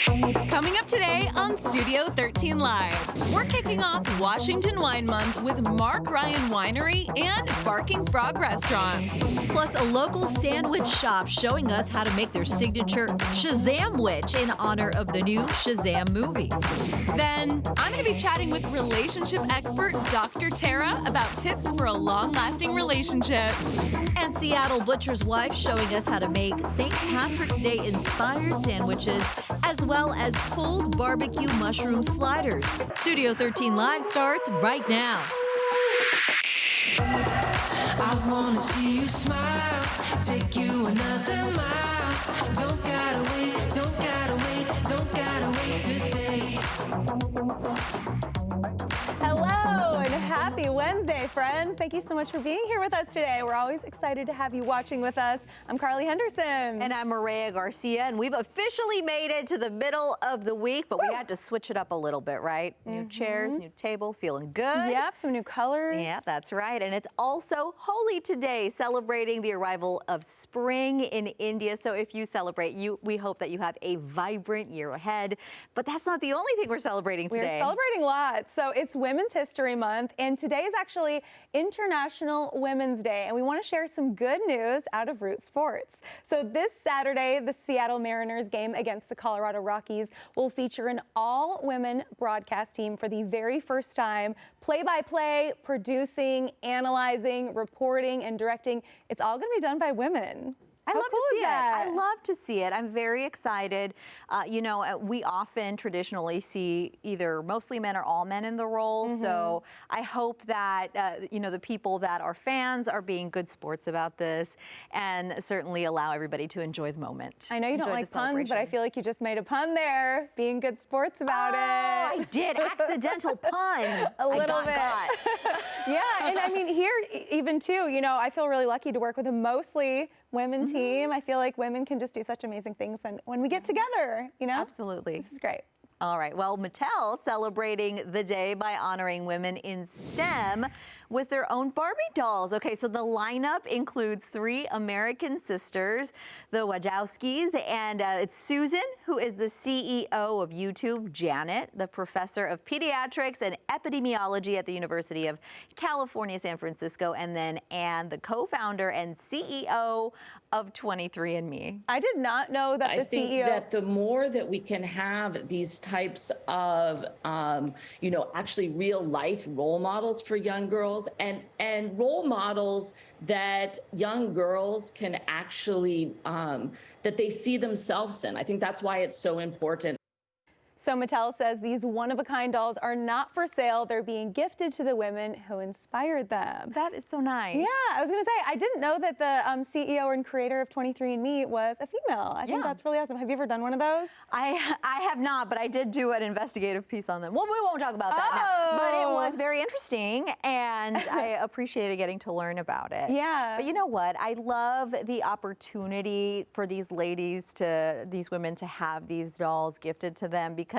Coming up today on Studio 13 Live, we're kicking off Washington Wine Month with Mark Ryan Winery and Barking Frog Restaurant. Plus, a local sandwich shop showing us how to make their signature Shazamwich in honor of the new Shazam movie. Then, I'm going to be chatting with relationship expert Dr. Tara about tips for a long-lasting relationship. And Seattle Butcher's Wife showing us how to make St. Patrick's Day inspired sandwiches, as well as pulled barbecue mushroom sliders. Studio 13 Live starts right now. I wanna see you smile, take you another mile. Don't gotta wait, don't gotta wait, don't gotta wait today. Hello and happy Wednesday, friends. Thank you so much for being here with us today. We're always excited to have you watching with us. I'm Carly Henderson. And I'm Mireya Garcia, and we've officially made it to the middle of the week, but we had to switch it up a little bit, right? New chairs, new table, feeling good. Yep, some new colors. Yeah, that's right. And it's also Holi today, celebrating the arrival of spring in India. So if you celebrate, we hope that you have a vibrant year ahead. But that's not the only thing we're celebrating today. We're celebrating lots. So it's Women's History Month, and today is actually International Women's Day, and we want to share some good news out of Root Sports. So this Saturday, the Seattle Mariners game against the Colorado Rockies will feature an all-women broadcast team for the very first time. Play-by-play, producing, analyzing, reporting, and directing. It's all going to be done by women. I How love cool to is see it. that? I love to see it. I'm very excited. We often traditionally see either mostly men or all men in the role. So I hope that, the people that are fans are being good sports about this and certainly allow everybody to enjoy the moment. I know you don't like puns, but I feel like you just made a pun there, being good sports about it. I did. Accidental pun. A little bit. Yeah, and I mean, here even too, I feel really lucky to work with a mostly women team. I feel like women can just do such amazing things when we get together, Absolutely. This is great. All right. Well, Mattel celebrating the day by honoring women in STEM with their own Barbie dolls. Okay, so the lineup includes 3 American sisters, the Wachowskis, and it's Susan, who is the CEO of YouTube, Janet, the professor of pediatrics and epidemiology at the University of California, San Francisco, and then Anne, the co-founder and CEO of 23andMe. I did not know that I think that the more that we can have these types of, actually real life role models for young girls and role models that young girls can actually, that they see themselves in. I think that's why it's so important. So Mattel says these one-of-a-kind dolls are not for sale. They're being gifted to the women who inspired them. That is so nice. Yeah, I was going to say, I didn't know that the CEO and creator of 23andMe was a female. I think that's really awesome. Have you ever done one of those? I have not, but I did do an investigative piece on them. Well, we won't talk about that now. But it was very interesting, and I appreciated getting to learn about it. Yeah. But you know what? I love the opportunity for these women to have these dolls gifted to them, because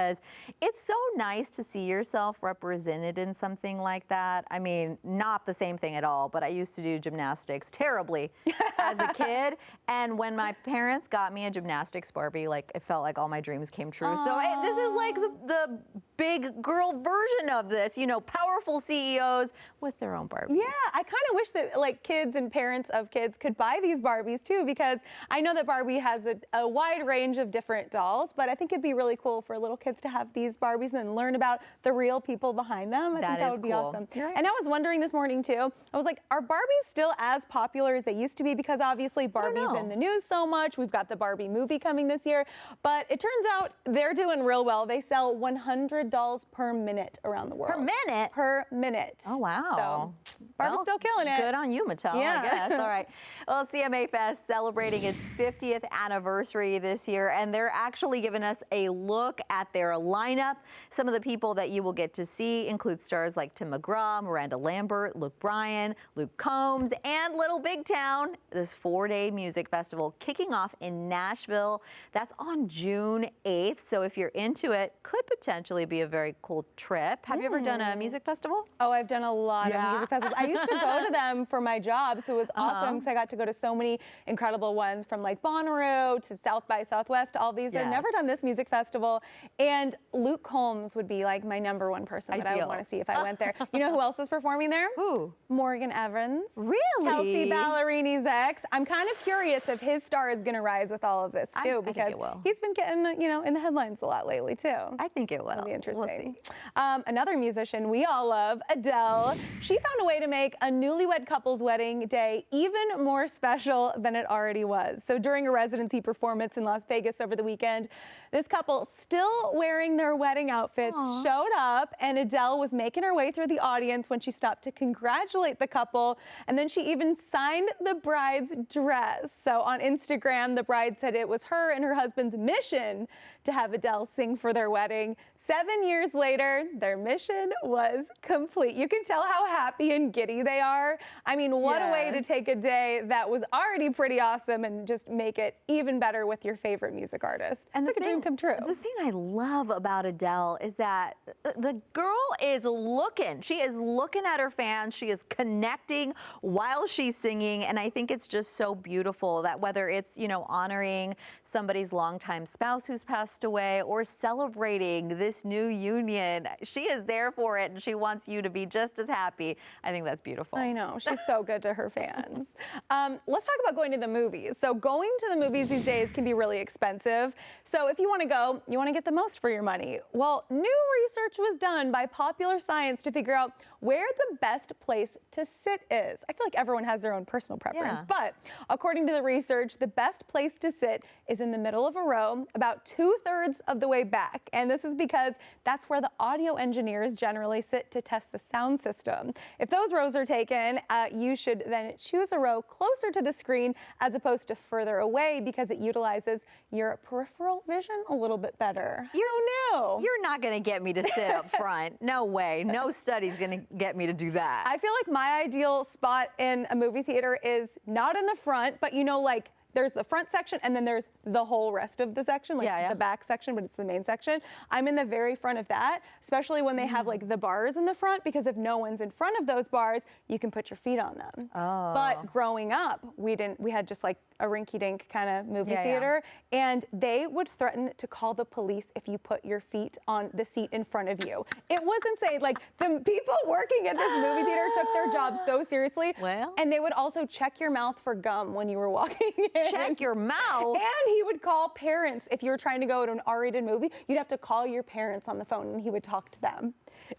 it's so nice to see yourself represented in something like that. I mean, not the same thing at all, but I used to do gymnastics terribly as a kid. And when my parents got me a gymnastics Barbie, it felt like all my dreams came true. Aww. So this is like the big girl version of this, powerful CEOs with their own Barbie. Yeah, I kind of wish that kids and parents of kids could buy these Barbies too, because I know that Barbie has a wide range of different dolls, but I think it'd be really cool for little kids to have these Barbies and learn about the real people behind them. I think that would be awesome. Right. And I was wondering this morning too, I was like, are Barbies still as popular as they used to be? Because obviously Barbie's in the news so much. We've got the Barbie movie coming this year, but it turns out they're doing real well. They sell 100 dolls per minute around the world. Per minute? Per minute. Oh, wow. So Barbie's still killing it. Good on you, Mattel, I guess. All right. Well, CMA Fest celebrating its 50th anniversary this year, and they're actually giving us a look at their lineup. Some of the people that you will get to see include stars like Tim McGraw, Miranda Lambert, Luke Bryan, Luke Combs, and Little Big Town. This 4-day music festival kicking off in Nashville. That's on June 8th. So if you're into it, could potentially be a very cool trip. Have you ever done a music festival? Oh, I've done a lot of music festivals. festivals. I used to go to them for my job, so it was awesome because I got to go to so many incredible ones, from like Bonnaroo to South by Southwest, all these. I've never done this music festival. And Luke Combs would be like my #1 person that I would want to see if I went there. You know who else is performing there? Who? Morgan Evans. Really? Kelsey Ballerini's ex. I'm kind of curious if his star is going to rise with all of this too, because he's been getting, you know, in the headlines a lot lately too. I think it will. It'll be interesting. We'll Another musician we all love, Adele. She found a way to make a newlywed couple's wedding day even more special than it already was. So during a residency performance in Las Vegas over the weekend, this couple, still wearing their wedding outfits, showed up, and Adele was making her way through the audience when she stopped to congratulate the couple, and then she even signed the bride's dress. So on Instagram, the bride said it was her and her husband's mission to have Adele sing for their wedding. 7 years later, their mission was complete. You can tell how happy and giddy they are. I mean, what a way to take a day that was already pretty awesome and just make it even better with your favorite music artist. And it's like a dream come true. The thing I love about Adele is that the girl is looking. She is looking at her fans. She is connecting while she's singing. And I think it's just so beautiful that whether it's, you know, honoring somebody's longtime spouse who's passed away or celebrating this new union, she is there for it and she wants you to be just as happy. I think that's beautiful. I know. She's so good to her fans. Let's talk about going to the movies. So going to the movies these days can be really expensive. So if you want to go, you want to get the most for your money. Well, new research was done by Popular Science to figure out where the best place to sit is. I feel like everyone has their own personal preference, but according to the research, the best place to sit is in the middle of a row, about 2/3 of the way back. And this is because that's where the audio engineers generally sit to test the sound system. If those rows are taken, you should then choose a row closer to the screen as opposed to further away, because it utilizes your peripheral vision a little bit better. You knew. You're not going to get me to sit up front. No way. No study's going to get me to do that. I feel like my ideal spot in a movie theater is not in the front, but you know, like there's the front section and then there's the whole rest of the section, like the back section, but it's the main section. I'm in the very front of that, especially when they have like the bars in the front, because if no one's in front of those bars, you can put your feet on them. But growing up, we had just like a rinky-dink kind of movie theater, and they would threaten to call the police if you put your feet on the seat in front of you. It was insane. Like, the people working at this movie theater took their job so seriously, and they would also check your mouth for gum when you were walking in. Check your mouth? And he would call parents. If you were trying to go to an R-rated movie, you'd have to call your parents on the phone, and he would talk to them.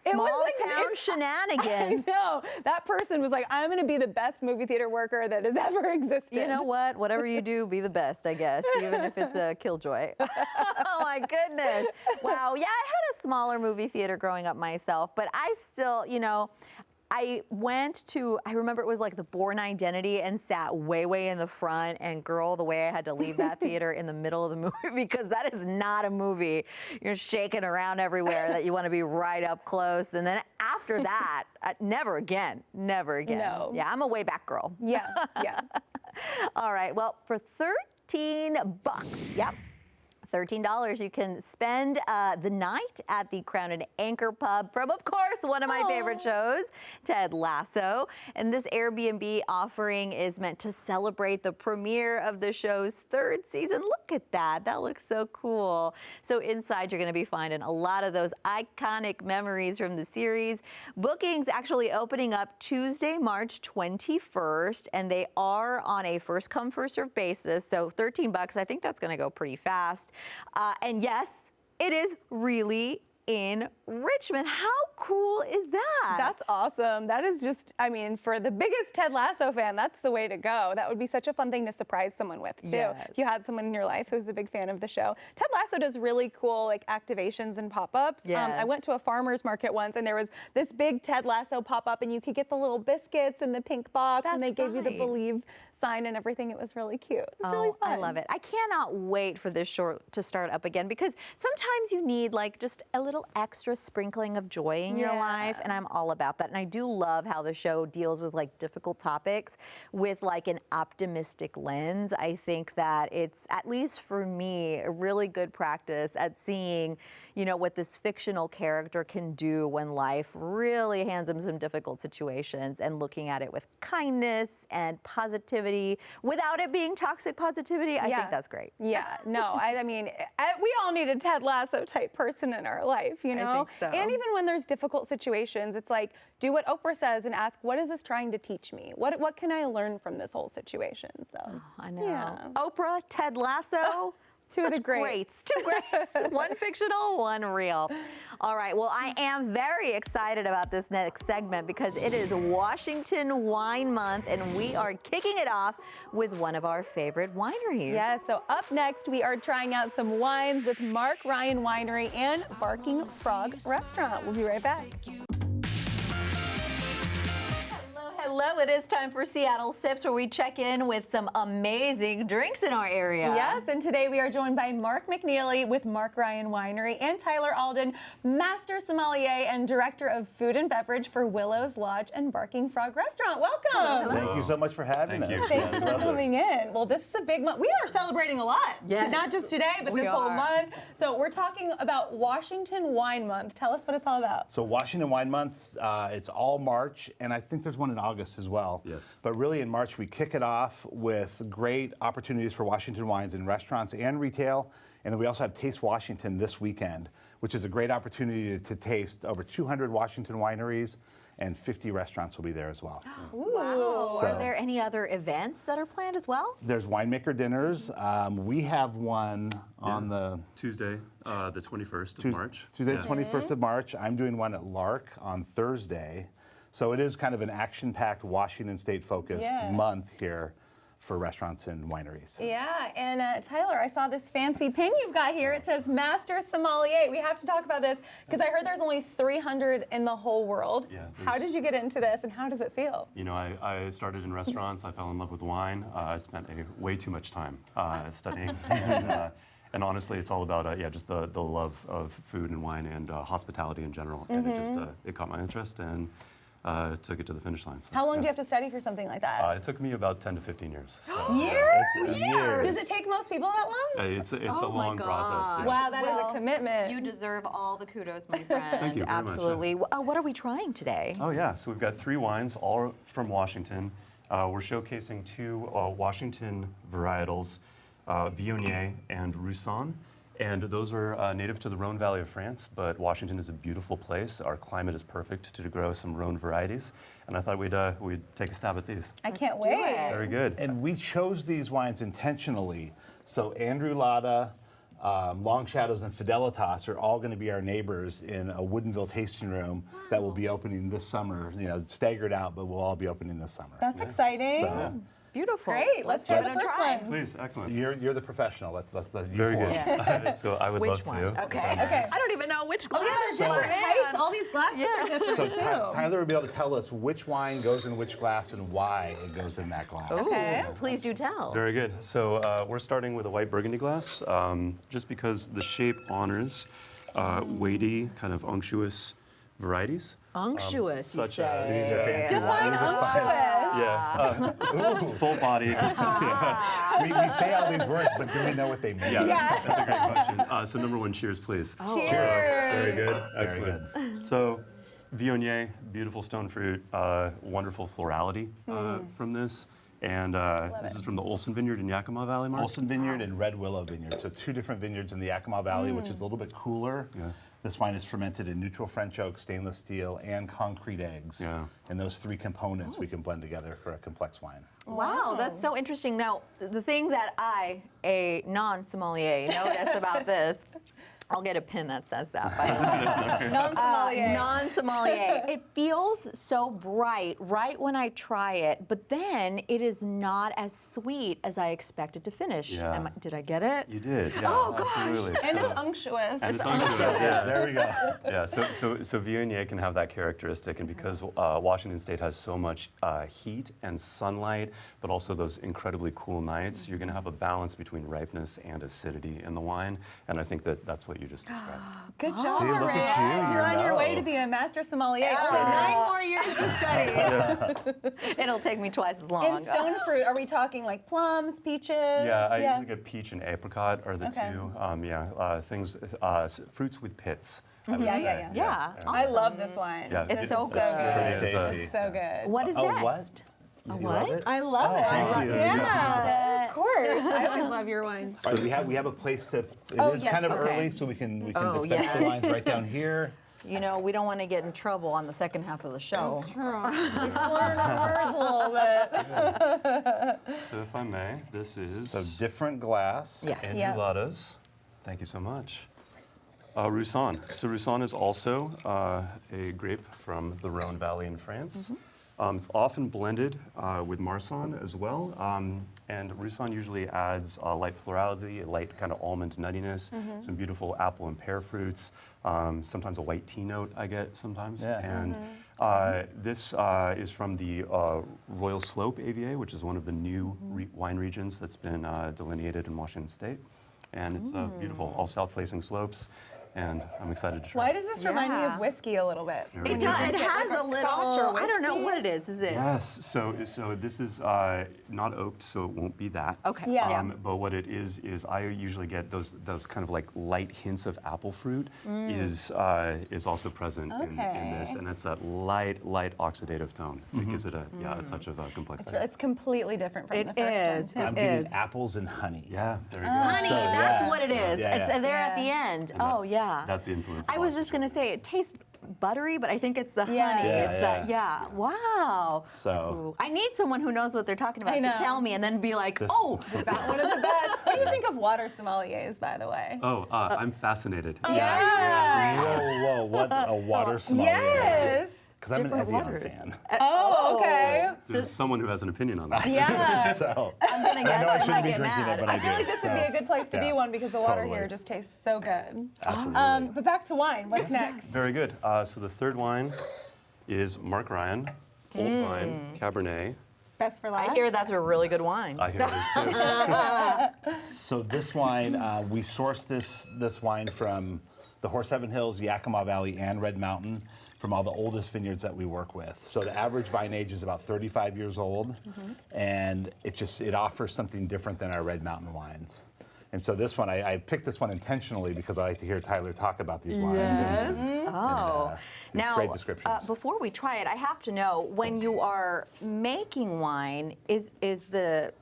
Small town shenanigans. I know. That person was like, I'm going to be the best movie theater worker that has ever existed. You know what? Whatever you do, be the best, I guess, even if it's a killjoy. Oh, my goodness. Wow. Yeah, I had a smaller movie theater growing up myself, but I still, you know, I went to, I remember it was like the Bourne Identity, and sat way in the front, and girl, the way I had to leave that theater in the middle of the movie, because that is not a movie. You're shaking around everywhere that you want to be right up close. And then after that, never again. No. Yeah, I'm a way back girl. Yeah. All right, well, for $13, $13, you can spend the night at the Crown and Anchor Pub from, of course, one of my favorite shows, Ted Lasso. And this Airbnb offering is meant to celebrate the premiere of the show's 3rd season. Look at that. That looks so cool. So inside, you're going to be finding a lot of those iconic memories from the series. Bookings actually opening up Tuesday, March 21st, and they are on a first-come, first-served basis. So $13, I think that's going to go pretty fast. And yes, it is really in Richmond. How cool is that? That's awesome. That is just, I mean, for the biggest Ted Lasso fan, that's the way to go. That would be such a fun thing to surprise someone with, too. Yes. If you had someone in your life who's a big fan of the show. Ted Lasso does really cool, like, activations and pop-ups. Yes. I went to a farmer's market once, and there was this big Ted Lasso pop-up, and you could get the little biscuits in the pink box, and they gave you the Believe sign and everything. It was really cute. It was really fun. I love it. I cannot wait for this show to start up again, because sometimes you need, like, just a little extra sprinkling of joy enjoying your life, and I'm all about that. And I do love how the show deals with like difficult topics with like an optimistic lens. I think that it's, at least for me, a really good practice at seeing, you know, what this fictional character can do when life really hands him some difficult situations, and looking at it with kindness and positivity without it being toxic positivity. I think that's great. Yeah, no, I mean, we all need a Ted Lasso type person in our life, you know? think so. And even when there's difficult situations, it's like, do what Oprah says and ask, what is this trying to teach me? What can I learn from this whole situation? So, I know. Yeah. Oprah, Ted Lasso. Two of the Such greats. Two greats. One fictional, one real. All right. Well, I am very excited about this next segment because it is Washington Wine Month, and we are kicking it off with one of our favorite wineries. Yeah, so up next, we are trying out some wines with Mark Ryan Winery and Barking Frog Restaurant. We'll be right back. Hello, it is time for Seattle Sips, where we check in with some amazing drinks in our area. Yes, and today we are joined by Mark McNeely with Mark Ryan Winery and Tyler Alden, Master Sommelier and Director of Food and Beverage for Willow's Lodge and Barking Frog Restaurant. Welcome. Thank you so much for having us. Thanks for coming in. Well, this is a big month. We are celebrating a lot. Yes. Not just today, but We this whole are. month. So we're talking about Washington Wine Month. Tell us what it's all about. So Washington Wine Month, it's all March, and I think there's one in August as well. Yes. But really in March, we kick it off with great opportunities for Washington wines in restaurants and retail. And then we also have Taste Washington this weekend, which is a great opportunity to taste over 200 Washington wineries, and 50 restaurants will be there as well. Wow. So- Are there any other events that are planned as well? There's winemaker dinners. We have one on the Tuesday, the 21st of March. Tuesday, Yeah. 21st of March. I'm doing one at Lark on Thursday. So it is kind of an action-packed Washington State-focused month here for restaurants and wineries. Yeah, and Tyler, I saw this fancy pin you've got here. It says Master Sommelier. We have to talk about this because I heard there's only 300 in the whole world. Yeah, How did you get into this, and how does it feel? You know, I started in restaurants. I fell in love with wine. I spent way too much time studying. And honestly, it's all about just the love of food and wine and hospitality in general. And it just it caught my interest and took it to the finish line. So, How long do you have to study for something like that? It took me about 10 to 15 years. So, Years. Does it take most people that long? it's a Oh my long process. gosh. yeah. Wow, that is Well, a commitment. You deserve all the kudos, my friend. Thank you very much. Absolutely. What are we trying today? Oh yeah, so we've got 3 wines, all from Washington. We're showcasing 2 Washington varietals, Viognier and Roussanne. And those are native to the Rhone Valley of France, but Washington is a beautiful place. Our climate is perfect to grow some Rhone varieties. And I thought we'd take a stab at these. I can't Let's do wait. it. Very good. And we chose these wines intentionally. So Andrew Latta, Long Shadows, and Fidelitas are all going to be our neighbors in a Woodinville tasting room that will be opening this summer. You know, staggered out, but we'll all be opening this summer. That's exciting. So Beautiful. Great. Let's give try it the a first try. one. Please, excellent. you're the professional. Let's you Very pour. good. Yes. So I would Which love one? to. Okay. Okay. I don't even know which glass. Yeah, they're different heights. All these glasses are different So too. Tyler will be able to tell us which wine goes in which glass and why it goes in that glass. Okay. Please do tell. Very good. So we're starting with a white Burgundy glass, just because the shape honors weighty, kind of unctuous varieties. Unctuous, you such say. as- These are fancy Define wines. unctuous. Yeah, full-bodied. We say all these words, but do we know what they mean? Yeah, that's a great question. So number 1, cheers, please. Cheers. Very good. Very Excellent. So, Viognier, beautiful stone fruit, wonderful florality from this. And this is from the Olson Vineyard in Yakima Valley, Mark. Olson Vineyard and Red Willow Vineyard. So 2 different vineyards in the Yakima Valley, which is a little bit cooler. Yeah. This wine is fermented in neutral French oak, stainless steel, and concrete eggs. Yeah. And those 3 components we can blend together for a complex wine. Wow, that's so interesting. Now, the thing that I, a non-sommelier, noticed about this, I'll get a pin that says that, by the way. Non-sommelier. Non-sommelier. It feels so bright right when I try it, but then it is not as sweet as I expected to finish. Yeah. Did I get it? You did, yeah, Oh, gosh. absolutely. And So- it's unctuous. and it's unctuous, yeah. There we go. Yeah, so Viognier can have that characteristic, and because Washington State has so much heat and sunlight, but also those incredibly cool nights, you're going to have a balance between ripeness and acidity in the wine, and I think that's what what you just described. Good job, See, look at Mireya. you, You're you on your way know. to be a master sommelier. Only Only 9 more years to study. It'll take me twice as long. And stone fruit, are we talking like plums, peaches? Yeah, I usually get peach and apricot are the Okay. two. Fruits with pits. I would Yeah, say. yeah, yeah. I love this wine. Yeah, It's so good. It Pretty is, tasty. So good. What is Oh, next? what? A You what? love it? I love it. thank you. Yeah, of course. I always love your wine. All right, we have a place to. It is yes, kind of okay. early, so we can Oh, dispense yes. the wines right down here. You know, we don't want to get in trouble on the second half of the show. We slur the words a little bit. So if I may, this is So different glass. Yes. Yeah. Enchiladas. Thank you so much. Roussanne. So Roussanne is also a grape from the Rhone Valley in France. It's often blended with Marsanne as well. And Roussanne usually adds light florality, a light kind of almond nuttiness, some beautiful apple and pear fruits, sometimes a white tea note I get sometimes. Yeah. And this is from the Royal Slope AVA, which is one of the new wine regions that's been delineated in Washington State. And it's beautiful, all south-facing slopes. And I'm excited to try. Why does this remind me Yeah. of whiskey a little bit? It It, does. does, it has like a a little, scotch or I don't know whiskey? what it is it? Yes, so this is not oaked, so it won't be that. Okay. Yeah. But what it is I usually get those kind of like light hints of apple fruit is also present in this, Okay. and it's that light oxidative tone that gives it a touch of complexity. It's completely different from the It first is. one. I'm It getting is. apples and honey. Yeah, there you go. Honey, So, that's yeah. what it is. Yeah, It's yeah. there at the Yeah. end. Oh, yeah. That's the influence. I of was just going to say, it tastes buttery, but I think it's the Yeah. honey. Yeah, It's yeah. yeah. Wow. So- Ooh, I need someone who knows what they're talking about I to know. tell me and then be like, This- oh, Got one of the best. What do you think of water sommeliers, by the way? Oh, I'm fascinated. Yeah. Whoa, what a water sommelier. Yes. Because I'm an Different Evian waters. fan. Oh, okay. There's someone who has an opinion on that. Yeah. So I'm going to guess I I, shouldn't might be get drinking mad. it, but I feel do. like this would be a good place to be Yeah. one because the water Totally. here just tastes so good. Absolutely. But back to wine. What's next? Very good. So the third wine is Mark Ryan, Old Vine, Cabernet. Best for last. I hear that's a really good wine. I hear it is too. So this wine, we sourced this wine from the Horseheaven Hills, Yakima Valley, and Red Mountain, from all the oldest vineyards that we work with. So the average vine age is about 35 years old, and it offers something different than our Red Mountain wines. And so this one, I picked this one intentionally because I like to hear Tyler talk about these wines. Oh. Give Now, great descriptions. before we try it, I have to know, when you are making wine, is the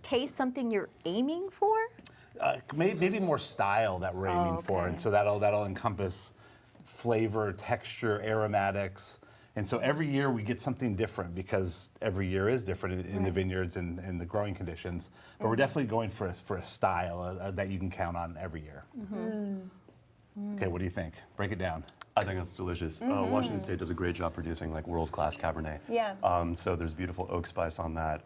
taste something you're aiming for? Maybe more style that we're aiming for, okay. and so that'll encompass flavor, texture, aromatics. And so every year we get something different because every year is different in the vineyards and the growing conditions. But we're definitely going for a style that you can count on every year. Okay, what do you think? Break it down. I think that's delicious. Washington State does a great job producing like world-class Cabernet. Yeah. So there's beautiful oak spice on that.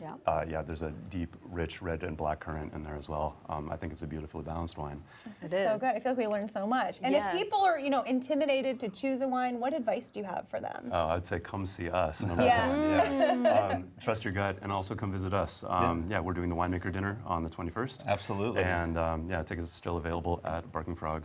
Yeah. There's a deep, rich red and black currant in there as well. I think it's a beautifully balanced wine. This is It so is. good. I feel like we learned so much. And Yes. if people are, intimidated to choose a wine, what advice do you have for them? I'd say come see us. Number Yeah. one. Yeah. Trust your gut and also come visit us. We're doing the winemaker dinner on the 21st. Absolutely. And tickets are still available at Barking Frog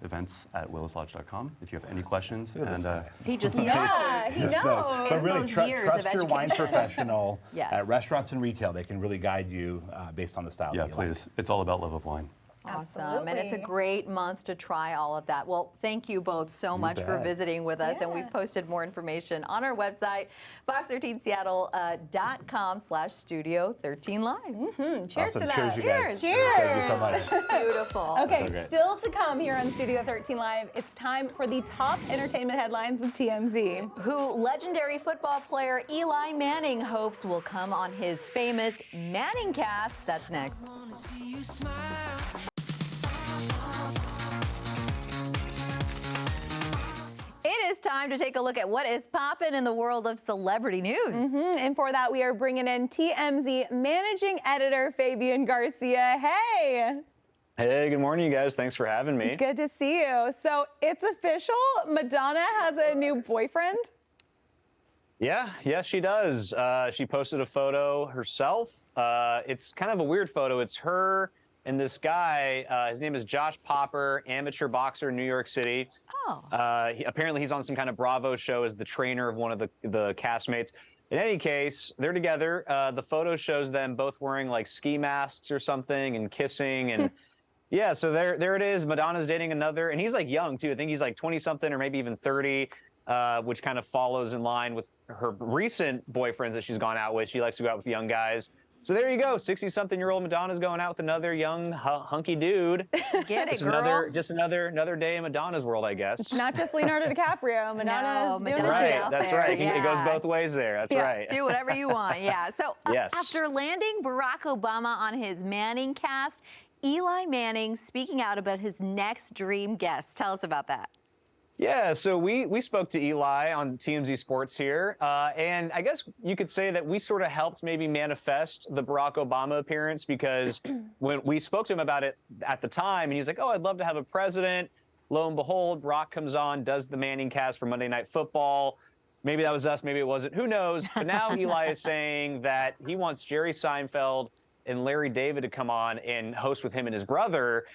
events at willislodge.com. If you have any questions. Look at this guy. He just Yeah, he Just know. knows. But It's really, those years trust of your wine education. professional Yes. at restaurants and retail. They can really guide you based on the style Yeah, that you like. please. It's all about love of wine. Awesome. And it's a Absolutely. great month to try all of that. Well, thank you both so much for bet. visiting with us. And Yeah. we've posted more information on our website, fox13seattle.com/studio13live. Cheers Awesome. to that. Cheers, you guys. Cheers. Thank you so much. Beautiful. Okay, So great. still to come here on Studio 13 Live, it's time for the top entertainment headlines with TMZ. Who legendary football player Eli Manning hopes will come on his famous Manning cast. That's next. Wanna see you smile. It is time to take a look at what is popping in the world of celebrity news. And for that, we are bringing in TMZ managing editor Fabian Garcia. Hey, Hey, good morning, you guys. Thanks for having me. good to see you. So it's official, Madonna has a new boyfriend. Yeah, she does. She posted a photo herself. It's kind of a weird photo. It's her and this guy, his name is Josh Popper, amateur boxer in New York City. Oh. Apparently he's on some kind of Bravo show as the trainer of one of the castmates. In any case, they're together. The photo shows them both wearing like ski masks or something and kissing. And yeah, so there it is. Madonna's dating another, and he's like young too. I think he's like 20-something or maybe even 30, which kind of follows in line with her recent boyfriends that she's gone out with. She likes to go out with young guys. So there you go, 60-something-year-old Madonna's going out with another young hunky dude. Get it, girl. Just another day in Madonna's world, I guess. It's not just Leonardo DiCaprio. Madonna's doing it right. out That's there. right. Yeah. It goes both ways there. That's right. Do whatever you want. Yeah. So Yes. after landing Barack Obama on his Manning cast, Eli Manning speaking out about his next dream guest. Tell us about that. Yeah, so we spoke to Eli on TMZ Sports here, and I guess you could say that we sort of helped maybe manifest the Barack Obama appearance, because when we spoke to him about it at the time, and he's like, oh, I'd love to have a president. Lo and behold, Barack comes on, does the Manning cast for Monday Night Football. Maybe that was us, maybe it wasn't, who knows? But now Eli is saying that he wants Jerry Seinfeld and Larry David to come on and host with him and his brother.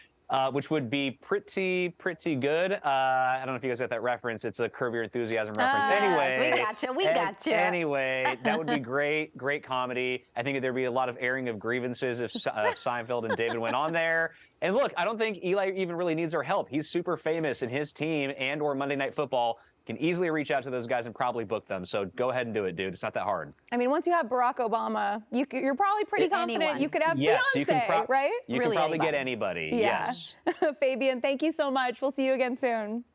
Which would be pretty good. I don't know if you guys got that reference. It's a Curb Your Enthusiasm reference. Anyway, we gotcha. Anyway, that would be great comedy. I think there'd be a lot of airing of grievances if Seinfeld and David went on there. And look, I don't think Eli even really needs our help. He's super famous, and his team and/or Monday Night Football can easily reach out to those guys and probably book them. So go ahead and do it, dude. It's not that hard. I mean, once you have Barack Obama, you're probably pretty confident Anyone. you could have Yes, Beyonce, you can right? You Really can probably anybody. get anybody. Yeah. Yes, Fabian, thank you so much. We'll see you again soon.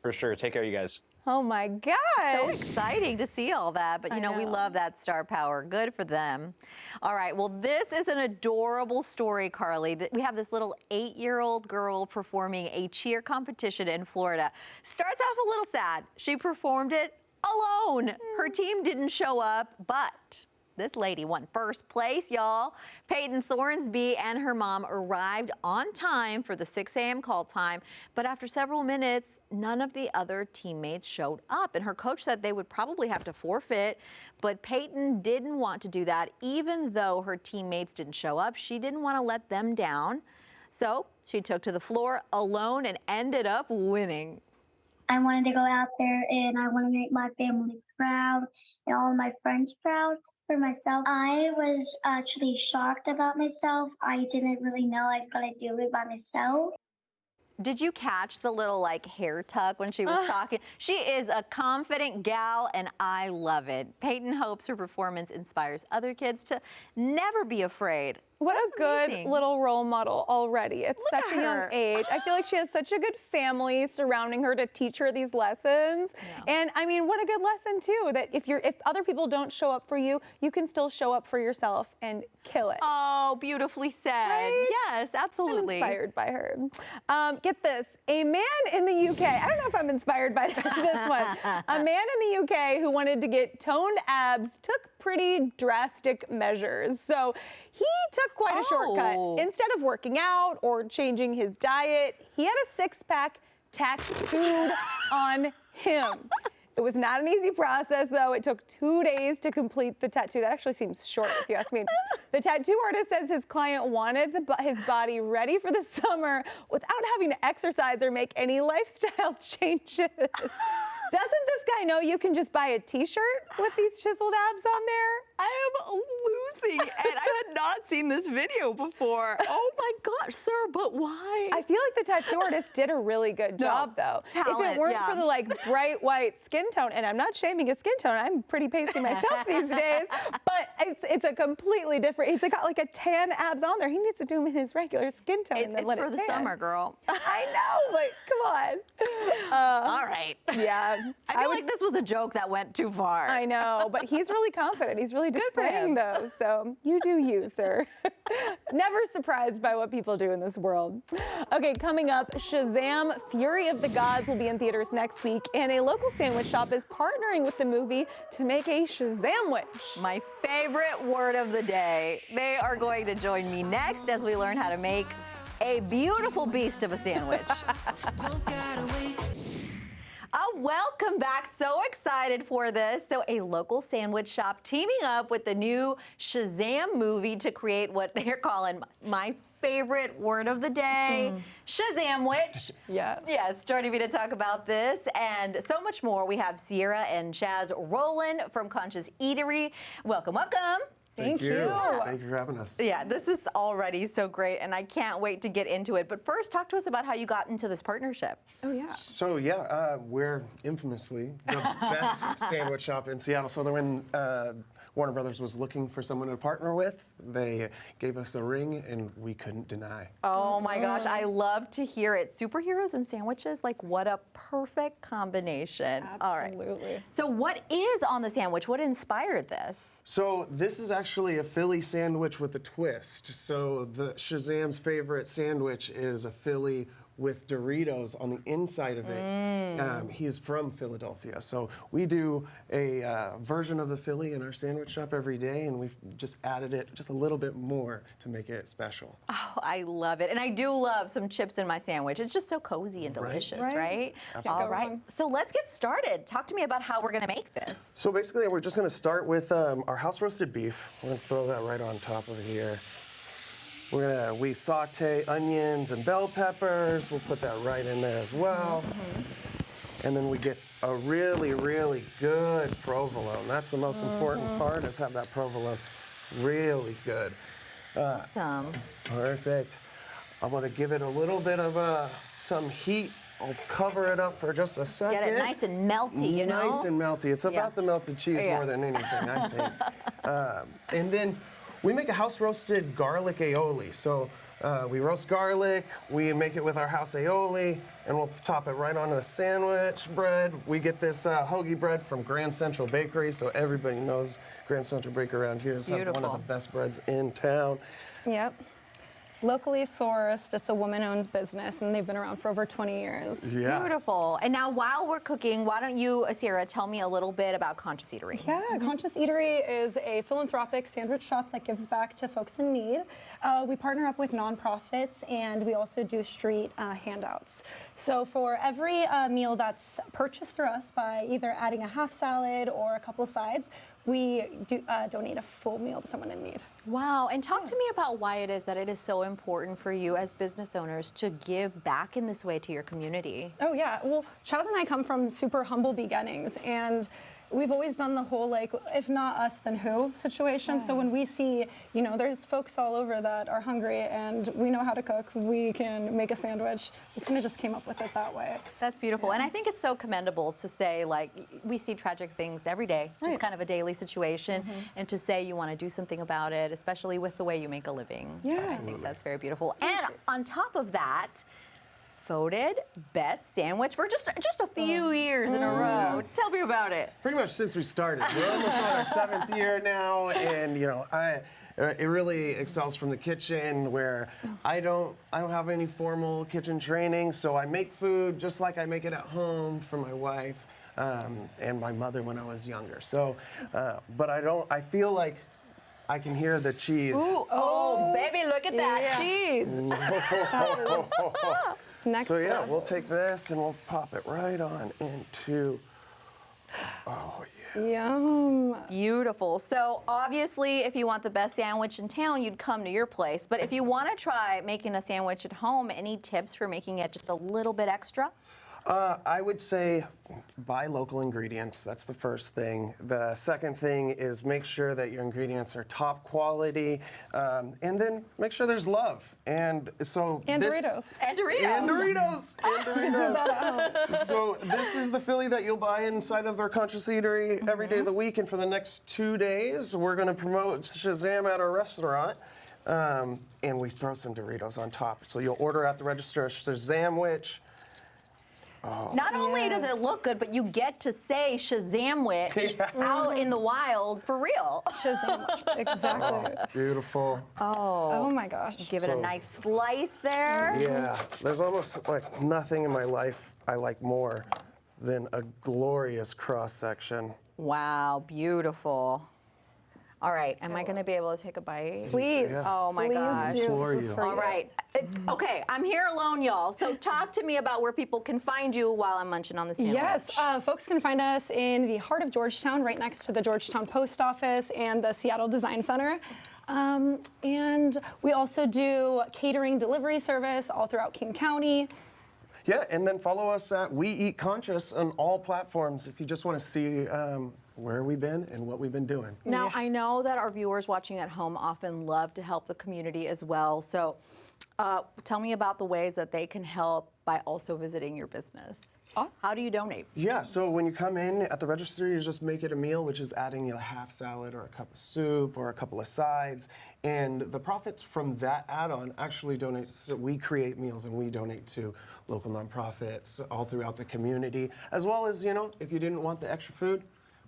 for sure. Take care, you guys. Oh my gosh. So exciting to see all that, but you know, we know. love that star power. Good for them. All right, well, this is an adorable story, Carly. We have this little 8-year-old girl performing a cheer competition in Florida. Starts off a little sad. She performed it alone. Her team didn't show up, but this lady won first place, y'all. Peyton Thornsby and her mom arrived on time for the 6 a.m. call time, but after several minutes, none of the other teammates showed up, and her coach said they would probably have to forfeit, but Peyton didn't want to do that. Even though her teammates didn't show up, she didn't want to let them down, so she took to the floor alone and ended up winning. I wanted to go out there and I want to make my family proud and all of my friends proud. For myself, I was actually shocked about myself. I didn't really know I was going to do it by myself. Did you catch the little like hair tuck when she was talking? She is a confident gal and I love it. Peyton hopes her performance inspires other kids to never be afraid. What That's a good amazing. little role model already. It's Look such at a young her. age. I feel like she has such a good family surrounding her to teach her these lessons. Yeah. And I mean, what a good lesson too, that if other people don't show up for you, you can still show up for yourself and kill it. Oh, beautifully said. Right? Yes, I'm absolutely. inspired by her. Get this, a man in the UK, I don't know if I'm inspired by this one. A man in the UK who wanted to get toned abs took pretty drastic measures. So he took quite a shortcut. Instead of working out or changing his diet, he had a six-pack tattooed on him. It was not an easy process, though. It took 2 days to complete the tattoo. That actually seems short, if you ask me. The tattoo artist says his client wanted his body ready for the summer without having to exercise or make any lifestyle changes. Doesn't this guy know you can just buy a t-shirt with these chiseled abs on there? I am losing, and I had not seen this video before. Oh my gosh, sir, but why? I feel like the tattoo artist did a really good job, though. If Talent, it weren't yeah. for the like bright white skin tone, and I'm not shaming his skin tone, I'm pretty pasty myself these days, but it's a completely different, he's got like a tan abs on there. He needs to do them in his regular skin tone and then It's let for it the tan. summer, girl. I know, but come on. All right. Yeah. I feel like this was a joke that went too far. I know, but he's really confident. He's really for displaying him. those. So you do you, sir. Never surprised by what people do in this world. Okay, coming up, Shazam! Fury of the Gods will be in theaters next week, and a local sandwich shop is partnering with the movie to make a Shazamwich. My favorite word of the day. They are going to join me next as we learn how to make a beautiful beast of a sandwich. Don't gotta wait. Welcome back. So excited for this. So a local sandwich shop teaming up with the new Shazam movie to create what they're calling my favorite word of the day, Shazamwich. Yes. Yes, joining me to talk about this and so much more, we have Sierra and Chaz Rowland from Conscious Eatery. Welcome, welcome. Thank you. Thank you for having us. Yeah, this is already so great, and I can't wait to get into it. But first, talk to us about how you got into this partnership. Oh, yeah. So yeah, we're infamously the best sandwich shop in Seattle. So when Warner Brothers was looking for someone to partner with, they gave us a ring, and we couldn't deny. Oh my gosh, I love to hear it. Superheroes and sandwiches, like what a perfect combination. All right. Absolutely. So what is on the sandwich? What inspired this? So this is actually a Philly sandwich with a twist. So the Shazam's favorite sandwich is a Philly with Doritos on the inside of it. He's from Philadelphia. So we do a version of the Philly in our sandwich shop every day, and we've just added it just a little bit more to make it special. Oh, I love it. And I do love some chips in my sandwich. It's just so cozy and delicious, right? All right. So let's get started. Talk to me about how we're going to make this. So basically, we're just going to start with our house roasted beef. We're going to throw that right on top of here. We saute onions and bell peppers. We'll put that right in there as well. And then we get a really, really good provolone. That's the most important part, is have that provolone really good. Awesome. Perfect. I'm gonna give it a little bit of some heat. I'll cover it up for just a second. Get it nice and melty, you know? Nice and melty. It's about the melted cheese more than anything, I think. And then we make a house roasted garlic aioli. So we roast garlic, we make it with our house aioli, and we'll top it right onto the sandwich bread. We get this hoagie bread from Grand Central Bakery, so everybody knows Grand Central Bakery around here. So has one of the best breads in town. Yep. Locally sourced. It's a woman-owned business, and they've been around for over 20 years. Yeah. Beautiful. And now, while we're cooking, why don't you, Sierra, tell me a little bit about Conscious Eatery? Yeah, Conscious Eatery is a philanthropic sandwich shop that gives back to folks in need. We partner up with nonprofits, and we also do street handouts. So for every meal that's purchased through us by either adding a half salad or a couple sides, we do donate a full meal to someone in need. Wow, and talk to me about why it is that it is so important for you as business owners to give back in this way to your community. Oh yeah, well, Chaz and I come from super humble beginnings, and we've always done the whole, like, if not us, then who situation. So when we see, you know, there's folks all over that are hungry and we know how to cook, we can make a sandwich. We kind of just came up with it that way. That's beautiful. And I think it's so commendable to say, like, we see tragic things every day, just kind of a daily situation, and to say you want to do something about it, especially with the way you make a living. Yeah. I think that's very beautiful. And on top of that, voted best sandwich for just a few years in a row. Tell me about it. Pretty much since we started. We're almost on our 7th year now, and you know, it really excels from the kitchen, where I don't have any formal kitchen training, so I make food just like I make it at home for my wife and my mother when I was younger. So, but I feel like I can hear the cheese. Ooh, oh, baby, look at that cheese. Next So yeah, level. we'll take this and we'll pop it right on into, oh yeah. Yum. Beautiful. So obviously, if you want the best sandwich in town, you'd come to your place. But if you want to try making a sandwich at home, any tips for making it just a little bit extra? I would say buy local ingredients. That's the first thing. The second thing is make sure that your ingredients are top quality, and then make sure there's love. And so Doritos. And Doritos. And Doritos. And Doritos. So this is the Philly that you'll buy inside of our Conscious Eatery every day of the week. And for the next 2 days, we're going to promote Shazam at our restaurant. And we throw some Doritos on top. So you'll order at the register a Shazamwich. Oh. Not only does it look good, but you get to say Shazamwich out in the wild for real. Shazam. Exactly. Beautiful. Oh my gosh. Give it a nice slice there. Yeah, there's almost like nothing in my life I like more than a glorious cross section. Wow, beautiful. All right, am I going to be able to take a bite? Please. Yeah. Oh my gosh. Please do. Implore This is you. for All you. right. Okay, I'm here alone, y'all. So talk to me about where people can find you while I'm munching on the sandwich. Yes, folks can find us in the heart of Georgetown, right next to the Georgetown Post Office and the Seattle Design Center. And we also do catering delivery service all throughout King County. Yeah, and then follow us at We Eat Conscious on all platforms if you just want to see where we've been and what we've been doing. Now, I know that our viewers watching at home often love to help the community as well. So tell me about the ways that they can help by also visiting your business. How do you donate? Yeah, so when you come in at the register, you just make it a meal, which is adding a half salad or a cup of soup or a couple of sides. And the profits from that add-on actually donates. So we create meals and we donate to local nonprofits all throughout the community, as well as, you know, if you didn't want the extra food,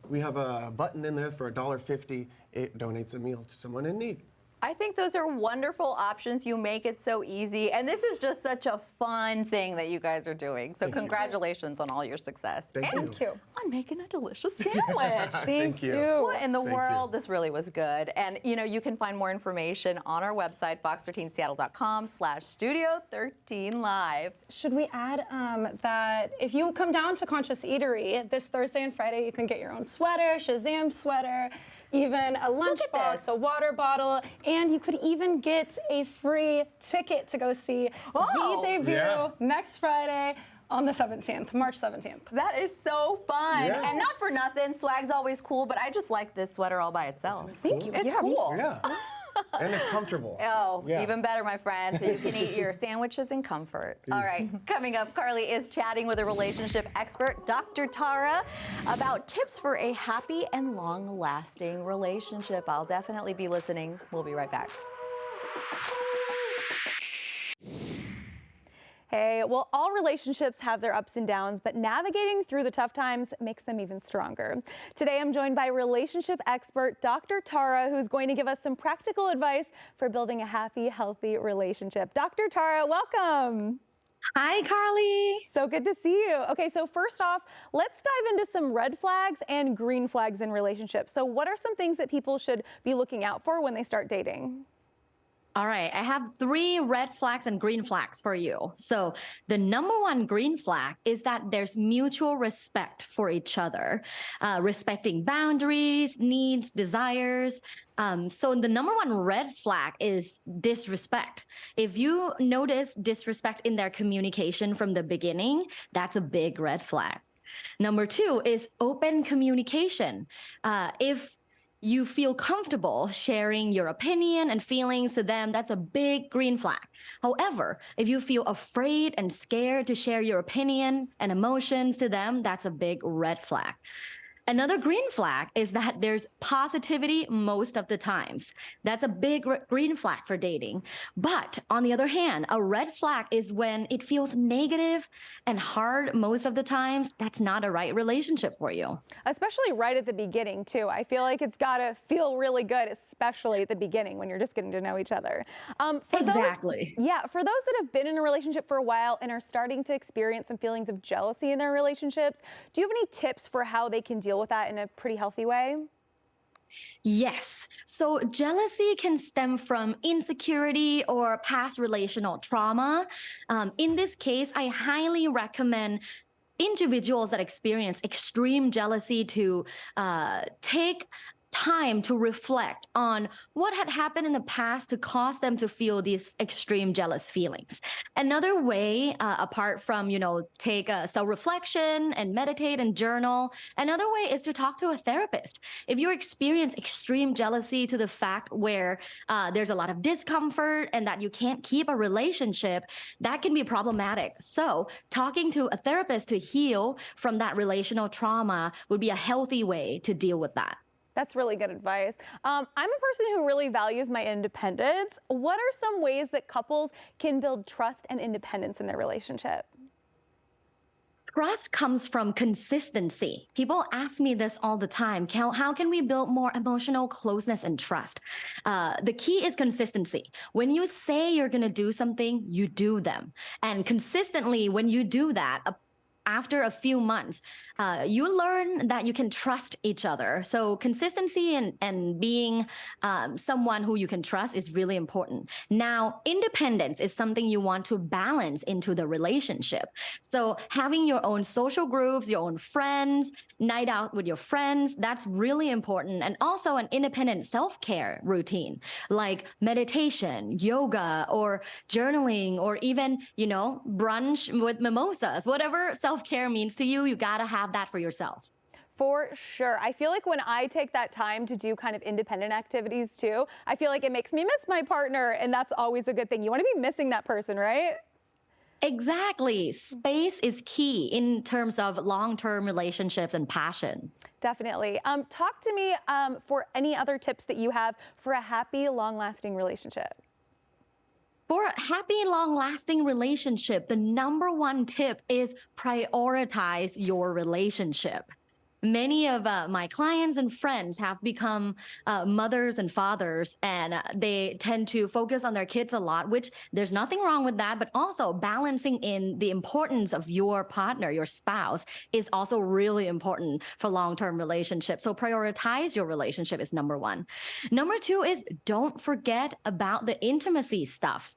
we have a button in there for $1.50. It donates a meal to someone in need. I think those are wonderful options. You make it so easy. And this is just such a fun thing that you guys are doing. So congratulations on all your success. Thank you. On making a delicious sandwich. Thank you. What in the world? This really was good. And you know, you can find more information on our website, fox13seattle.com/studio13live. Should we add that if you come down to Conscious Eatery this Thursday and Friday, you can get your own sweater, Shazam sweater, even a lunchbox, a water bottle, and you could even get a free ticket to go see the debut next Friday on the 17th, March 17th. That is so fun. Yes. And not for nothing, swag's always cool, but I just like this sweater all by itself. Thank you. It's cool. Yeah. And it's comfortable. Oh, Yeah. even better, my friend. So you can eat your sandwiches in comfort. All right, coming up, Carly is chatting with a relationship expert, Dr. Tara, about tips for a happy and long-lasting relationship. I'll definitely be listening. We'll be right back. Hey, well, all relationships have their ups and downs, but navigating through the tough times makes them even stronger. Today, I'm joined by relationship expert Dr. Tara, who's going to give us some practical advice for building a happy, healthy relationship. Dr. Tara, welcome. Hi, Carly. So good to see you. Okay, so first off, let's dive into some red flags and green flags in relationships. So what are some things that people should be looking out for when they start dating? All right, I have 3 red flags and green flags for you. So the number 1 green flag is that there's mutual respect for each other, respecting boundaries, needs, desires. So the number 1 red flag is disrespect. If you notice disrespect in their communication from the beginning, that's a big red flag. Number 2 is open communication. If you feel comfortable sharing your opinion and feelings to them, that's a big green flag. However, if you feel afraid and scared to share your opinion and emotions to them, that's a big red flag. Another green flag is that there's positivity most of the times. That's a big green flag for dating. But on the other hand, a red flag is when it feels negative and hard most of the times. That's not a right relationship for you. Especially right at the beginning, too. I feel like it's got to feel really good, especially at the beginning when you're just getting to know each other. Exactly. For those that have been in a relationship for a while and are starting to experience some feelings of jealousy in their relationships, do you have any tips for how they can deal with that in a pretty healthy way? Yes. So jealousy can stem from insecurity or past relational trauma. In this case, I highly recommend individuals that experience extreme jealousy to take time to reflect on what had happened in the past to cause them to feel these extreme jealous feelings. Another way, apart from, take a self-reflection and meditate and journal, another way is to talk to a therapist. If you experience extreme jealousy to the fact where there's a lot of discomfort and that you can't keep a relationship, that can be problematic. So talking to a therapist to heal from that relational trauma would be a healthy way to deal with that. That's really good advice. I'm a person who really values my independence. What are some ways that couples can build trust and independence in their relationship? Trust comes from consistency. People ask me this all the time. How can we build more emotional closeness and trust? The key is consistency. When you say you're going to do something, you do them. And consistently, when you do that, after a few months, you learn that you can trust each other. So consistency and being someone who you can trust is really important. Now, independence is something you want to balance into the relationship. So having your own social groups, your own friends, night out with your friends, that's really important. And also an independent self-care routine like meditation, yoga, or journaling, or even, brunch with mimosas. Whatever self-care means to you, you gotta have that for yourself. For sure. I feel like when I take that time to do kind of independent activities too, I feel like it makes me miss my partner, and that's always a good thing. You want to be missing that person, right? Exactly. Space is key in terms of long-term relationships and passion. Definitely. Talk to me for any other tips that you have for a happy, long-lasting relationship. For a happy, long-lasting relationship, the number one tip is prioritize your relationship. Many of my clients and friends have become mothers and fathers, and they tend to focus on their kids a lot, which there's nothing wrong with that, but also balancing in the importance of your partner, your spouse, is also really important for long-term relationships. So prioritize your relationship is number one. Number two is don't forget about the intimacy stuff.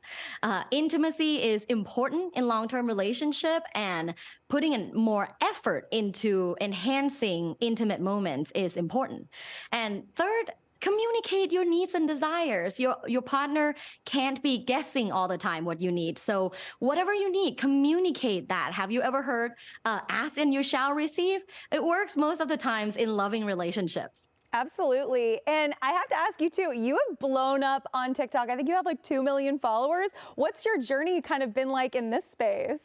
Intimacy is important in long-term relationship, and putting in more effort into enhancing intimate moments is important. And third, communicate your needs and desires. Your partner can't be guessing all the time what you need. So whatever you need, communicate that. Have you ever heard, ask and you shall receive? It works most of the times in loving relationships. Absolutely. And I have to ask you too, you have blown up on TikTok. I think you have like 2 million followers. What's your journey kind of been like in this space?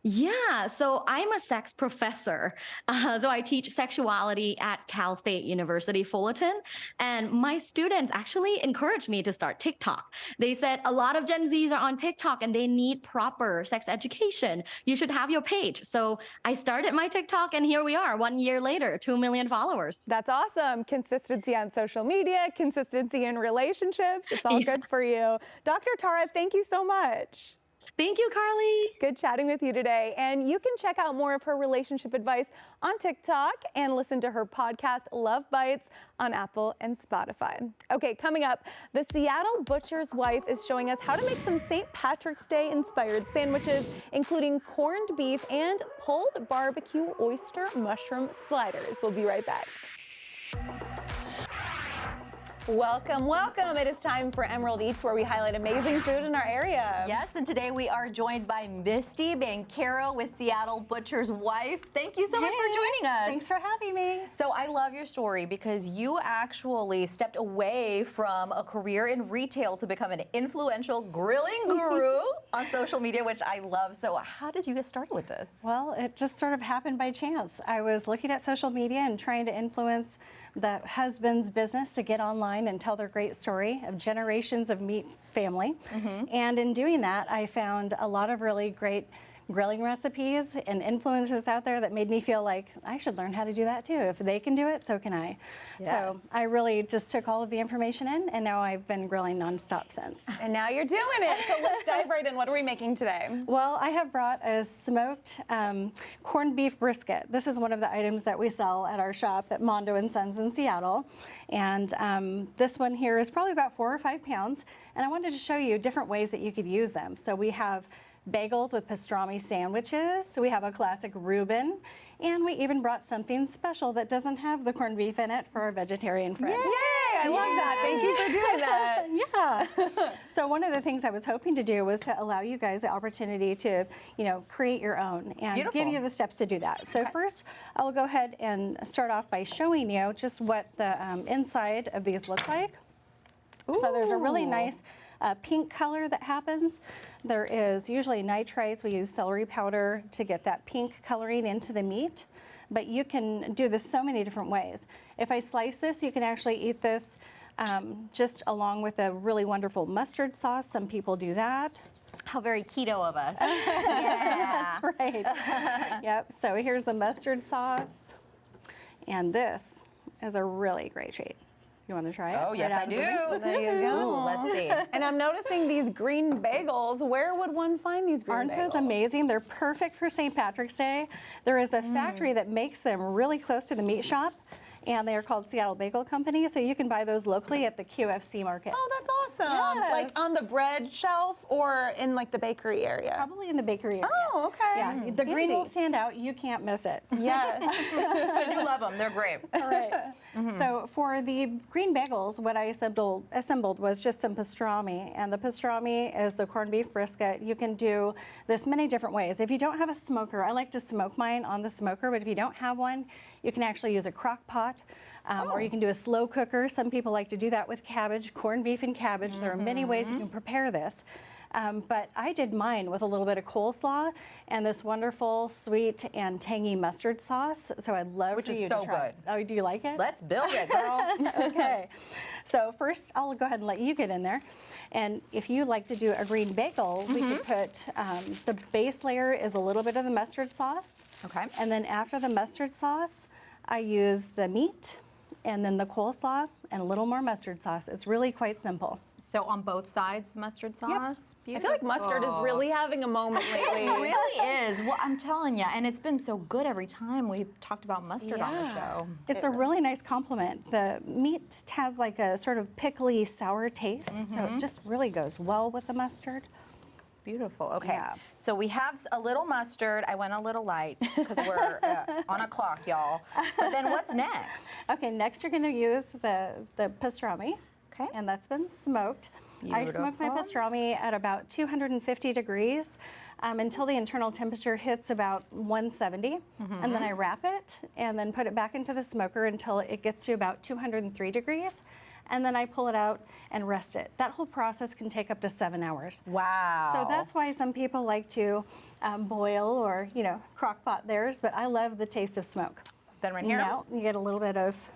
Yeah, so I'm a sex professor. So I teach sexuality at Cal State University, Fullerton. And my students actually encouraged me to start TikTok. They said a lot of Gen Zs are on TikTok and they need proper sex education. You should have your page. So I started my TikTok, and here we are 1 year later, 2 million followers. That's awesome. Consistency on social media, consistency in relationships. It's all good for you. Dr. Tara, thank you so much. Thank you, Carly. Good chatting with you today. And you can check out more of her relationship advice on TikTok and listen to her podcast, Love Bites, on Apple and Spotify. Okay, coming up, the Seattle butcher's wife is showing us how to make some St. Patrick's Day inspired sandwiches, including corned beef and pulled barbecue oyster mushroom sliders. We'll be right back. Welcome, welcome. It is time for Emerald Eats, where we highlight amazing food in our area. Yes, and today we are joined by Misty Bancaro with Seattle Butcher's Wife. Thank you so much for joining us. Thanks for having me. So I love your story because you actually stepped away from a career in retail to become an influential grilling guru on social media, which I love. So how did you get started with this? Well, it just sort of happened by chance. I was looking at social media and trying to influence the husband's business to get online and tell their great story of generations of meat family. And in doing that, I found a lot of really great grilling recipes and influencers out there that made me feel like I should learn how to do that too. If they can do it, so can I. Yes. So I really just took all of the information in, and now I've been grilling nonstop since. And now you're doing it. So let's dive right in. What are we making today? Well, I have brought a smoked corned beef brisket. This is one of the items that we sell at our shop at Mondo & Sons in Seattle. And this one here is probably about 4 or 5 pounds. And I wanted to show you different ways that you could use them. So we have bagels with pastrami sandwiches. So we have a classic Reuben. And we even brought something special that doesn't have the corned beef in it for our vegetarian friends. Yay! I love that. Thank you for doing that. Yeah. So one of the things I was hoping to do was to allow you guys the opportunity to, create your own and give you the steps to do that. So first, I will go ahead and start off by showing you just what the inside of these look like. Ooh. So there's a really nice pink color that happens. There is usually nitrites. We use celery powder to get that pink coloring into the meat. But you can do this so many different ways. If I slice this, you can actually eat this just along with a really wonderful mustard sauce. Some people do that. How very keto of us. That's right. Yep, so here's the mustard sauce. And this is a really great treat. You want to try it? Oh, yes, I do. Well, there you go. Ooh, let's see. And I'm noticing these green bagels. Where would one find these green Aren't bagels? those amazing? They're perfect for St. Patrick's Day. There is a factory that makes them really close to the meat shop, and they are called Seattle Bagel Company, so you can buy those locally at the QFC market. Oh, that's awesome. Yes. Like on the bread shelf or in like the bakery area? Probably in the bakery area. Oh, okay. Yeah, the green will stand out. You can't miss it. Yes. I do love them. They're great. All right. So for the green bagels, what I assembled was just some pastrami, and the pastrami is the corned beef brisket. You can do this many different ways. If you don't have a smoker, I like to smoke mine on the smoker, but if you don't have one, you can actually use a crock pot. Or you can do a slow cooker. Some people like to do that with cabbage, corned beef and cabbage. There are many ways you can prepare this. But I did mine with a little bit of coleslaw and this wonderful sweet and tangy mustard sauce. So I'd love Which for is you so to try good. it. Oh, do you like it? Let's build it, girl. Okay. So first, I'll go ahead and let you get in there. And if you like to do a green bagel, we could put the base layer is a little bit of the mustard sauce. Okay. And then after the mustard sauce, I use the meat and then the coleslaw and a little more mustard sauce. It's really quite simple. So on both sides, the mustard sauce? I feel like mustard is really having a moment lately. It really is. Well, I'm telling you, and it's been so good every time we've talked about mustard on the show. It's a really nice compliment. The meat has like a sort of pickly, sour taste, so it just really goes well with the mustard. Beautiful. Okay. Yeah. So we have a little mustard. I went a little light because we're on a clock, y'all. But then what's next? Okay, next you're going to use the pastrami. Okay. And that's been smoked. I smoke my pastrami at about 250 degrees until the internal temperature hits about 170. And then I wrap it and then put it back into the smoker until it gets to about 203 degrees. And then I pull it out and rest it. That whole process can take up to 7 hours. Wow. So that's why some people like to boil or, crock pot theirs, but I love the taste of smoke. Then right here. Now you get a little bit of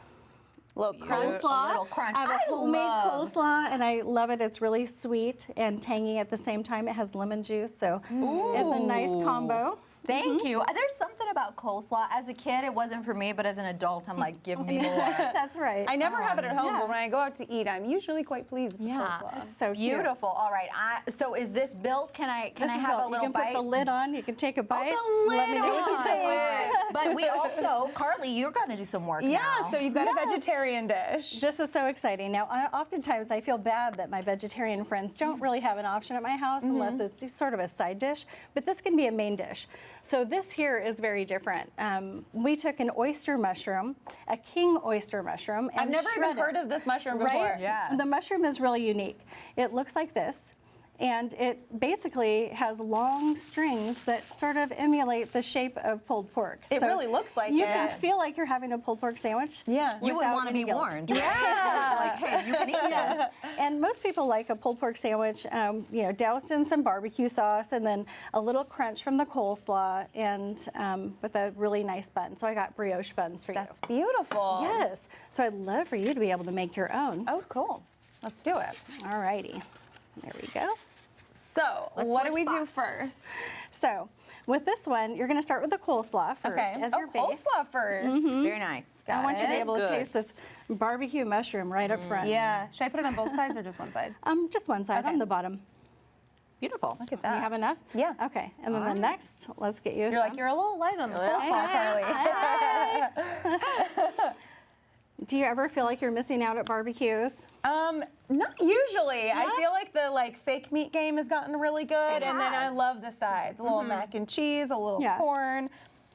coleslaw. A little crunch. I have a homemade coleslaw, and I love it. It's really sweet and tangy at the same time. It has lemon juice, so it's a nice combo. Thank you. There's something about coleslaw. As a kid, it wasn't for me, but as an adult, I'm like, give me more. That's right. I never have it at home, but when I go out to eat, I'm usually quite pleased with coleslaw. It's so cute. Beautiful. All right. So is this built? Can I have a little You can bite? put the lid on. You can take a bite. Oh, the lid Let me know what you on. think. But we also, Carly, you're going to do some work now. So you've got a vegetarian dish. This is so exciting. Now, oftentimes I feel bad that my vegetarian friends don't really have an option at my house unless it's sort of a side dish, but this can be a main dish. So this here is very different. We took an oyster mushroom, a king oyster mushroom, and I've never even shredded. heard of this mushroom before. Right? Yes. The mushroom is really unique. It looks like this. And it basically has long strings that sort of emulate the shape of pulled pork. It really looks like you it. can feel like you're having a pulled pork sandwich. Yeah. You would without want to any be guilt. warned. Yeah. Like, hey, you can eat this. And most people like a pulled pork sandwich, doused in some barbecue sauce, and then a little crunch from the coleslaw, and with a really nice bun. So I got brioche buns for you. That's beautiful. Yes. So I'd love for you to be able to make your own. Oh, cool. Let's do it. All righty. There we go. So, what do we do first? So, with this one, you're going to start with the coleslaw first as your base. Coleslaw first. Very nice. I want you to be able to Good. taste this barbecue mushroom right up front. Yeah. Should I put it on both sides or just one side? Just one side on the bottom. Beautiful. Look at Do you that. have enough? Yeah. Okay. And then the next, let's get you You're like, you're a little light on the coleslaw, Carly. Do you ever feel like you're missing out at barbecues? Not usually. I feel like the fake meat game has gotten really good, and then I love the sides. A little mac and cheese, a little corn,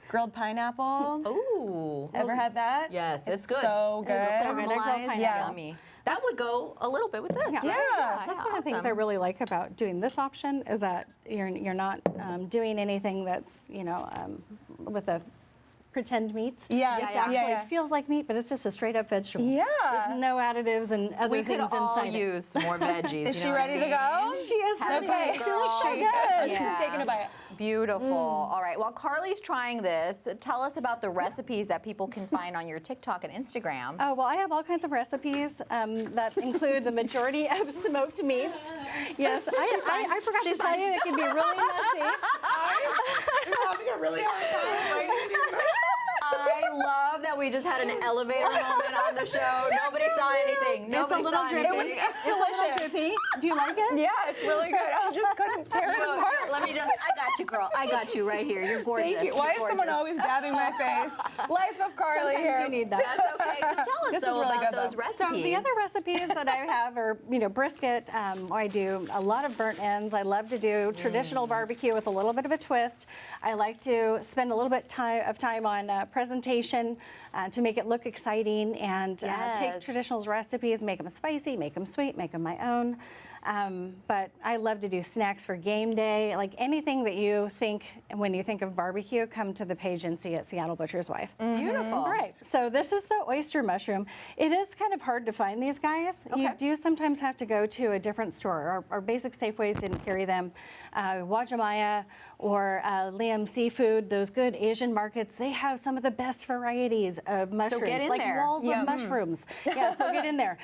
grilled pineapple. Ooh. Ever had that? Yes, it's good. So good. It's so good. I love pineapple. Yummy. That would go a little bit with this, right? Yeah. That's one of the things I really like about doing this option is that you're not doing anything that's with a pretend meats. Yeah, It yeah, actually yeah. feels like meat, but it's just a straight up vegetable. Yeah. There's no additives and other We could things all inside it. use some more veggies. Is you she know ready what to I mean? go? She is ready. Okay. She looks so good. Yeah. Taking a bite. Beautiful. All right. While Carly's trying this, tell us about the recipes that people can find on your TikTok and Instagram. Oh, well, I have all kinds of recipes that include the majority of smoked meats. Yes, I forgot to tell you, it can be really messy. I love that we just had an elevator moment on the show. Nobody saw anything. Nobody saw anything. It's delicious. Do you like it? Yeah, it's really good. I just couldn't tear it apart. Let me just, I got you, girl. I got you right here. You're gorgeous. Thank you. Why is someone always dabbing my face? Life of Carly Sometimes here. you need that. That's okay. So tell us though about those recipes. So the other recipes that I have are, brisket. I do a lot of burnt ends. I love to do traditional barbecue with a little bit of a twist. I like to spend a little bit of time on presentation to make it look exciting and take traditional recipes, make them spicy, make them sweet, make them my own. But I love to do snacks for game day. Like anything that you think when you think of barbecue, come to the page and see at Seattle Butcher's Wife. Beautiful. All right. So this is the oyster mushroom. It is kind of hard to find these guys. Okay. You do sometimes have to go to a different store. Our basic Safeways didn't carry them. Wajimaya or Liam Seafood, those good Asian markets, they have some of the best varieties of mushrooms. So get in like there. walls of mushrooms. Yeah, so get in there.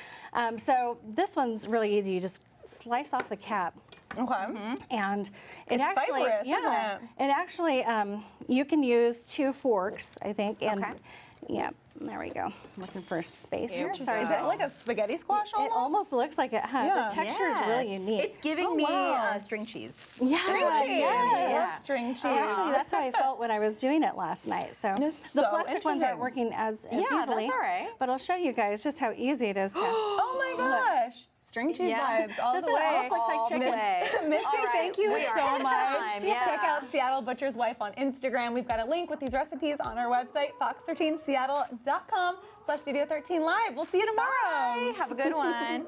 So this one's really easy. You just slice off the cap. Okay. And it It's actually, fibrous, isn't it? It actually, you can use 2 forks, I think. And yeah, there we go. I'm looking for space here. Sorry. Is it like a spaghetti squash almost? It almost looks like it. The texture is really unique. It's giving me string cheese. Yeah, String cheese. yeah. String cheese. Actually, that's how I felt when I was doing it last night. So the plastic ones aren't working as easily. that's all right. But I'll show you guys just how easy it is to. Oh my gosh. String cheese vibes all the way. Almost looks like chicken. Misty, thank you so much. Yeah. Check out Seattle Butcher's Wife on Instagram. We've got a link with these recipes on our website, fox13seattle.com/Studio13Live. We'll see you tomorrow. Bye. Have a good one.